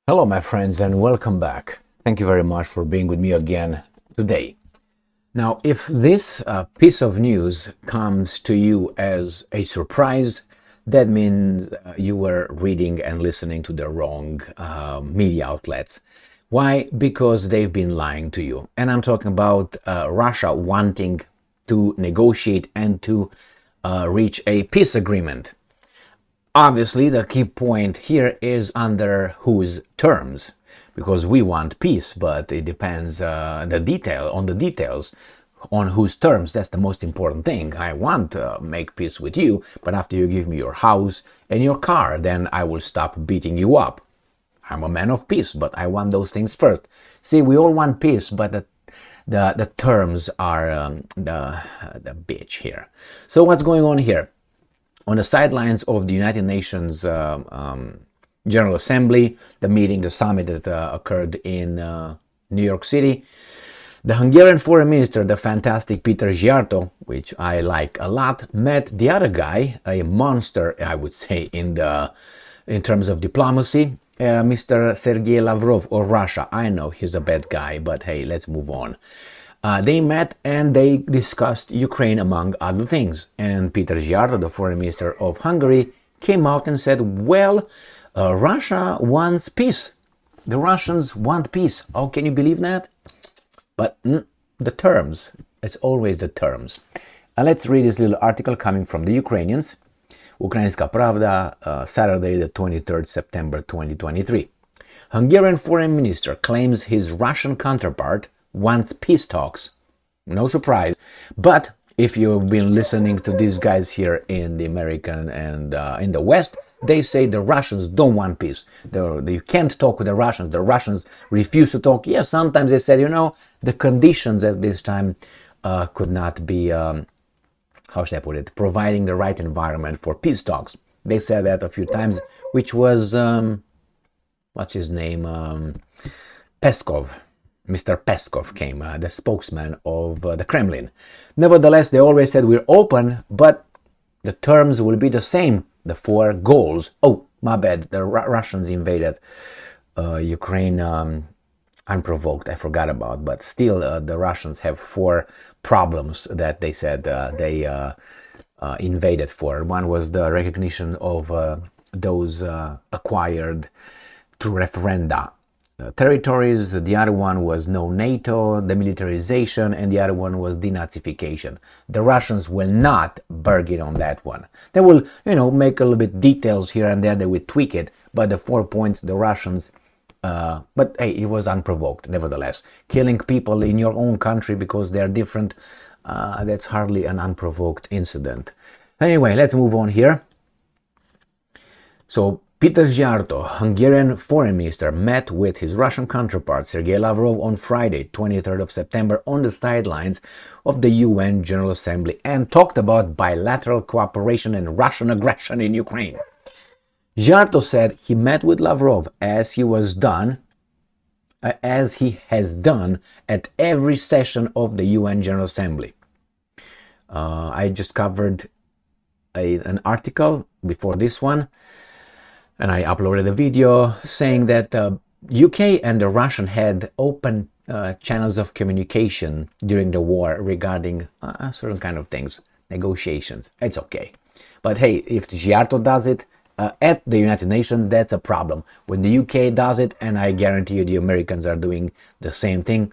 Hello, my friends, and welcome back. Thank you very much for being with me again today. Now, if this piece of news comes to you as a surprise, that means you were reading and listening to the wrong media outlets. Why? Because they've been lying to you. And I'm talking about Russia wanting to negotiate and to reach a peace agreement. Obviously, the key point here is under whose terms, because we want peace, but it depends on the details, on whose terms. That's the most important thing. I want to make peace with you, but after you give me your house and your car, then I will stop beating you up. I'm a man of peace, but I want those things first. See, we all want peace, but the terms are the bitch here. So what's going on here? On the sidelines of the United Nations General Assembly, the summit that occurred in New York City, the Hungarian foreign minister, the fantastic Peter Szijjártó, which I like a lot, met the other guy, a monster, I would say, in terms of diplomacy, Mr. Sergei Lavrov of Russia. I know he's a bad guy, but hey, let's move on. They met and they discussed Ukraine among other things. And Peter Szijjártó, the foreign minister of Hungary, came out and said, well, Russia wants peace. The Russians want peace. Oh, can you believe that? But the terms, it's always the terms. Let's read this little article coming from the Ukrainians. Ukrainska Pravda, Saturday, the 23rd September 2023. Hungarian foreign minister claims his Russian counterpart wants peace talks. No surprise. But if you've been listening to these guys here in the American and in the West, they say the Russians don't want peace. You can't talk with the Russians. The Russians refuse to talk. Yes, sometimes they said, the conditions at this time could not be, how should I put it, providing the right environment for peace talks. They said that a few times, which was, what's his name, Peskov. Mr. Peskov came, the spokesman of the Kremlin. Nevertheless, they always said we're open, but the terms will be the same, the 4 goals. Oh, my bad, the Russians invaded Ukraine unprovoked, I forgot about, but still the Russians have 4 problems that they said they invaded for. One was the recognition of those acquired through referenda territories. The other one was no NATO, demilitarization, and the other one was denazification. The Russians will not bargain on that one. They will, make a little bit details here and there. They will tweak it, but the 4 points, the Russians, but hey, it was unprovoked, nevertheless. Killing people in your own country because they're different, that's hardly an unprovoked incident. Anyway, let's move on here. So, Peter Szijjártó, Hungarian foreign minister, met with his Russian counterpart Sergei Lavrov on Friday, 23rd of September, on the sidelines of the UN General Assembly and talked about bilateral cooperation and Russian aggression in Ukraine. Szijjártó said he met with Lavrov as he has done at every session of the UN General Assembly. I just covered an article before this one, and I uploaded a video saying that UK and the Russian had open channels of communication during the war regarding certain kind of things, negotiations. It's okay. But hey, if Szijjártó does it at the United Nations, that's a problem. When the UK does it, and I guarantee you the Americans are doing the same thing,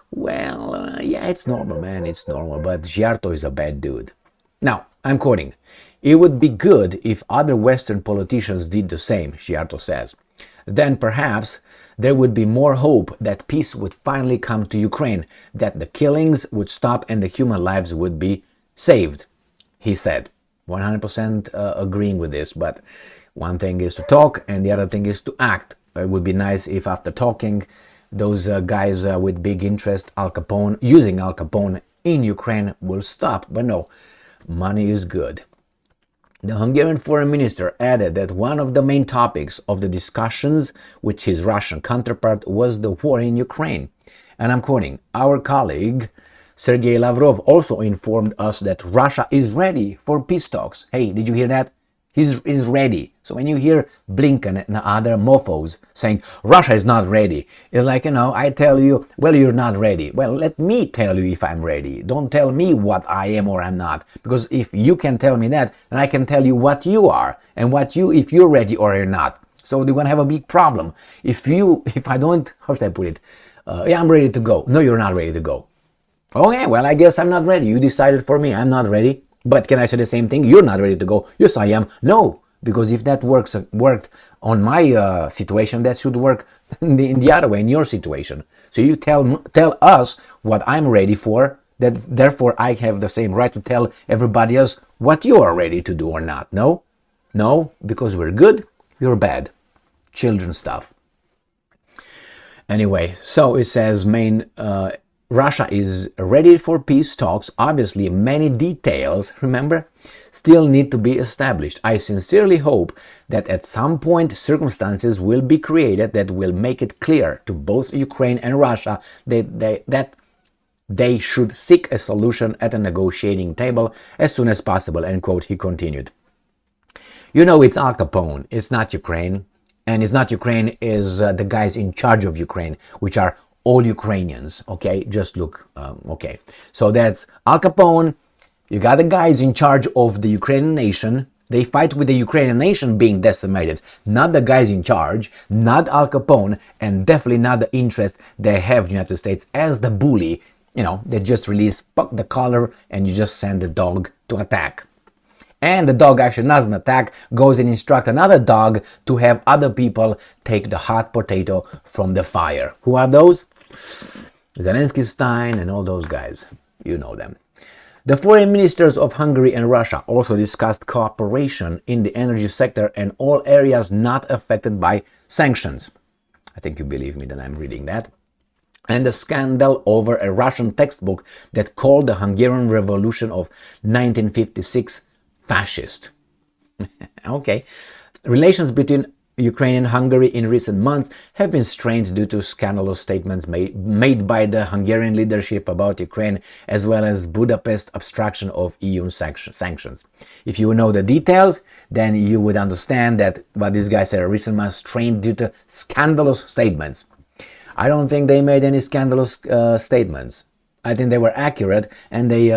well, yeah, it's normal, man, it's normal. But Szijjártó is a bad dude. Now, I'm quoting. It would be good if other Western politicians did the same, Szijjártó says. Then perhaps there would be more hope that peace would finally come to Ukraine, that the killings would stop and the human lives would be saved, he said. 100% agreeing with this, but one thing is to talk and the other thing is to act. It would be nice if after talking, those guys with big interest, using Al Capone in Ukraine will stop. But no, money is good. The Hungarian foreign minister added that one of the main topics of the discussions with his Russian counterpart was the war in Ukraine. And I'm quoting, our colleague Sergei Lavrov also informed us that Russia is ready for peace talks. Hey, did you hear that? He's ready. So when you hear Blinken and other mofos saying Russia is not ready, it's like, I tell you, well, you're not ready. Well, let me tell you if I'm ready. Don't tell me what I am or I'm not. Because if you can tell me that, then I can tell you what you are and if you're ready or you're not. So we're going to have a big problem. If I don't, how should I put it? Yeah, I'm ready to go. No, you're not ready to go. Okay, well, I guess I'm not ready. You decided for me. I'm not ready. But can I say the same thing? You're not ready to go. Yes, I am. No, because if that worked on my situation, that should work in the other way, in your situation. So you tell us what I'm ready for, that therefore I have the same right to tell everybody else what you are ready to do or not. No, because we're good, you're bad. Children stuff. Anyway, so it says Russia is ready for peace talks. Obviously, many details, remember, still need to be established. I sincerely hope that at some point circumstances will be created that will make it clear to both Ukraine and Russia that they should seek a solution at a negotiating table as soon as possible, end quote, he continued. It's Al Capone, it's not Ukraine, and it's not Ukraine, is the guys in charge of Ukraine, which are all Ukrainians, okay? Just look, okay. So that's Al Capone. You got the guys in charge of the Ukrainian nation. They fight with the Ukrainian nation being decimated, not the guys in charge, not Al Capone, and definitely not the interest they have in the United States as the bully. They just release the collar and you just send the dog to attack. And the dog actually doesn't attack, goes and instruct another dog to have other people take the hot potato from the fire. Who are those? Zelensky, Stein, and all those guys. You know them. The foreign ministers of Hungary and Russia also discussed cooperation in the energy sector and all areas not affected by sanctions. I think you believe me that I'm reading that. And the scandal over a Russian textbook that called the Hungarian Revolution of 1956 fascist. Okay. Relations between Ukraine and Hungary in recent months have been strained due to scandalous statements made by the Hungarian leadership about Ukraine, as well as Budapest obstruction of EU sanctions. If you know the details, then you would understand that what these guys said in recent months strained due to scandalous statements. I don't think they made any scandalous statements. I think they were accurate and they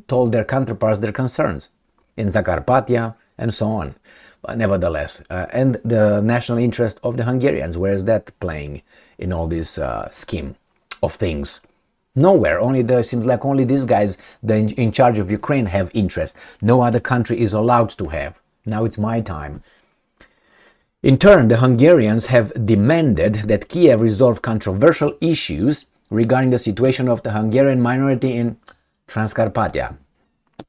told their counterparts their concerns in Zakarpattia and so on. But nevertheless, and the national interest of the Hungarians, where is that playing in all this scheme of things? Nowhere. Seems like only these guys in charge of Ukraine have interest. No other country is allowed to have. Now it's my time. In turn, the Hungarians have demanded that Kiev resolve controversial issues regarding the situation of the Hungarian minority in Transcarpathia.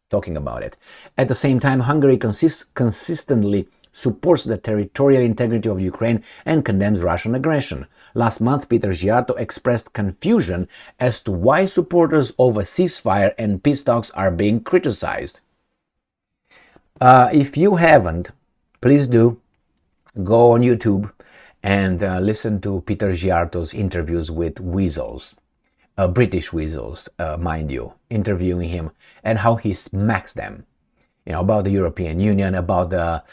Talking about it. At the same time, Hungary consistently supports the territorial integrity of Ukraine and condemns Russian aggression. Last month, Peter Giarto expressed confusion as to why supporters of a ceasefire and peace talks are being criticized. If you haven't, please do go on YouTube and listen to Peter Giarto's interviews with weasels. British weasels, mind you, interviewing him and how he smacks them, about the European Union, about the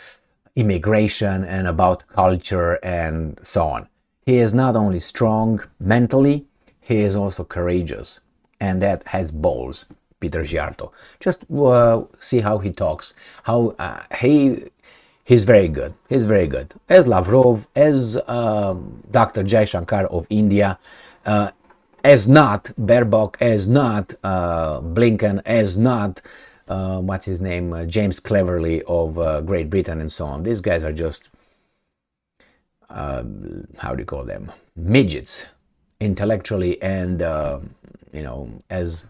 immigration and about culture and so on. He is not only strong mentally, he is also courageous, and that has balls, Peter Giarto. Just see how he talks, how he's very good. He's very good. As Lavrov, as Dr. Jai Shankar of India, as not Baerbock, as not Blinken, as not what's his name, James Cleverly of Great Britain and so on. These guys are just how do you call them, midgets intellectually and as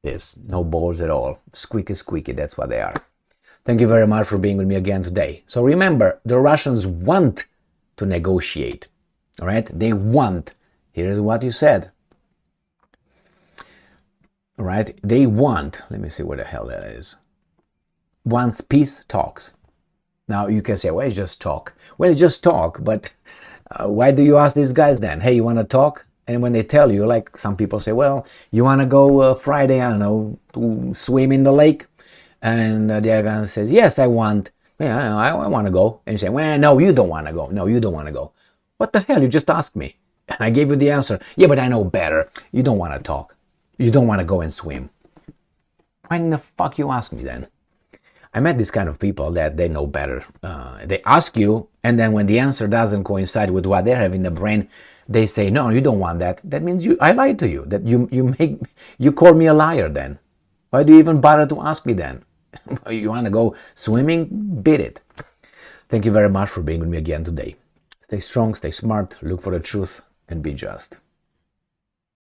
this, no balls at all, squeaky, that's what they are. Thank you very much for being with me again today. So remember, the Russians want to negotiate, all right? They want. Here's what you said. All right, they want, let me see what the hell that is, wants peace talks. Now you can say, well, it's just talk. Well, it's just talk, but why do you ask these guys then? Hey, you want to talk? And when they tell you, like some people say, well, you want to go Friday, I don't know, to swim in the lake? And the other guy says, yes, I want. Yeah, I want to go. And you say, well, no, you don't want to go. No, you don't want to go. What the hell? You just asked me. And I gave you the answer. Yeah, but I know better. You don't want to talk. You don't want to go and swim. Why in the fuck you ask me then? I met this kind of people that they know better. They ask you, and then when the answer doesn't coincide with what they have in the brain, they say, no, you don't want that. That means I lied to you. That you call me a liar then. Why do you even bother to ask me then? You want to go swimming? Beat it. Thank you very much for being with me again today. Stay strong, stay smart, look for the truth, and be just.